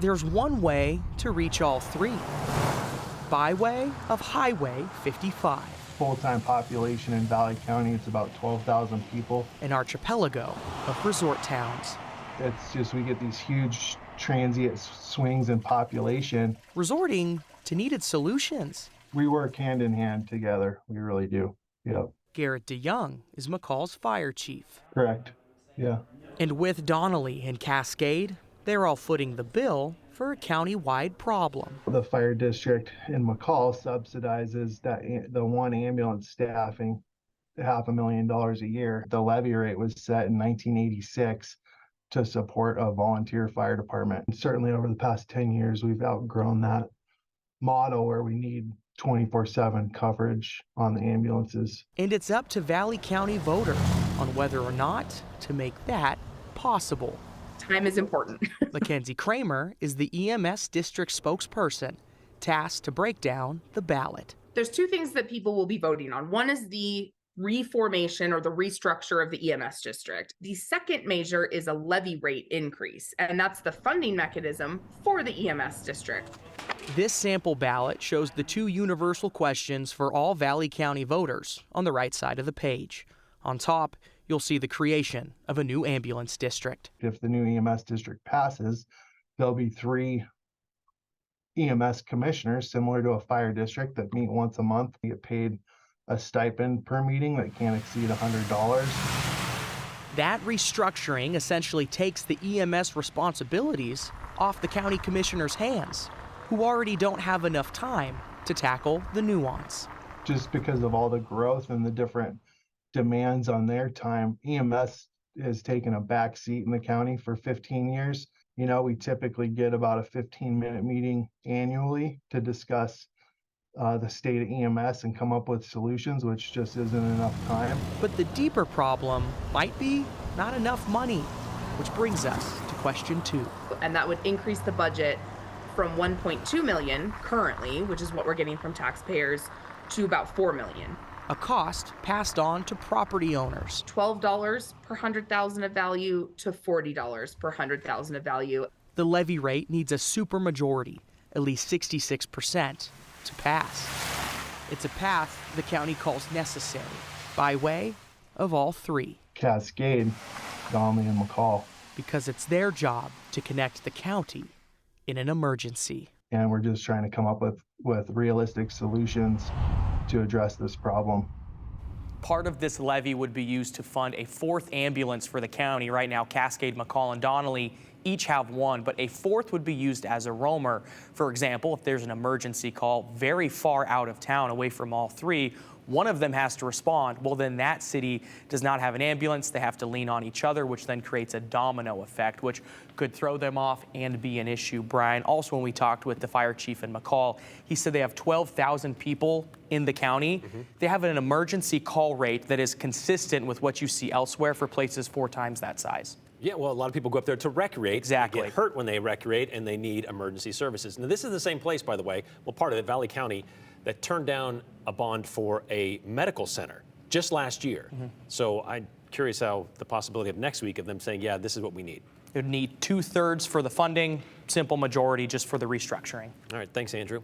There's one way to reach all three. By way of Highway 55. Full-time population in Valley County, it's about 12,000 people. An archipelago of resort towns. It's just, we get these huge transient swings in population. Resorting to needed solutions. We work hand in hand together. We really do. Yep. Garrett DeYoung is McCall's fire chief. Correct. Yeah. And with Donnelly and Cascade, they're all footing the bill for a county-wide problem. The fire district in McCall subsidizes the one ambulance staffing $500,000 a year. The levy rate was set in 1986 to support a volunteer fire department. And certainly over the past 10 years, we've outgrown that model where we need 24/7 coverage on the ambulances. And it's up to Valley County voters on whether or not to make that possible. Time is important. Mackenzie Kramer is the EMS district spokesperson, tasked to break down the ballot. There's two things that people will be voting on. One is the reformation or the restructure of the EMS district. The second measure is a levy rate increase, and that's the funding mechanism for the EMS district. This sample ballot shows the two universal questions for all Valley County voters on the right side of the page. On top, you'll see the creation of a new ambulance district. If the new EMS district passes, there'll be 3 EMS commissioners similar to a fire district that meet once a month. They get paid a stipend per meeting that can't exceed $100. That restructuring essentially takes the EMS responsibilities off the county commissioners' hands, who already don't have enough time to tackle the nuance. Just because of all the growth and the different demands on their time, EMS has taken a back seat in the county for 15 years. You know, we typically get about a 15-minute meeting annually to discuss the state of EMS and come up with solutions, which just isn't enough time. But the deeper problem might be not enough money, which brings us to question 2. And that would increase the budget from $1.2 million currently, which is what we're getting from taxpayers, to about $4 million. A cost passed on to property owners. $12 per 100,000 of value to $40 per 100,000 of value. The levy rate needs a supermajority, at least 66%, to pass. It's a path the county calls necessary, by way of all 3. Cascade, Donnelly, and McCall. Because it's their job to connect the county in an emergency. And we're just trying to come up with realistic solutions to address this problem. Part of this levy would be used to fund a 4th ambulance for the county. Right now, Cascade, McCall, and Donnelly each have one, but a 4th would be used as a roamer. For example, if there's an emergency call very far out of town, away from all 3, one of them has to respond. Well, then that city does not have an ambulance. They have to lean on each other, which then creates a domino effect, which could throw them off and be an issue. Brian, also when we talked with the fire chief in McCall, he said they have 12,000 people in the county. They have an emergency call rate that is consistent with what you see elsewhere for places 4 times that size. Yeah, well, a lot of people go up there to recreate. Exactly. They get hurt when they recreate, and they need emergency services. Now, this is the same place, by the way, well, part of it, Valley County, that turned down a bond for a medical center just last year. So I'm curious how the possibility of next week of them saying, yeah, this is what we need. It would need 2/3 for the funding, simple majority just for the restructuring. All right, thanks, Andrew.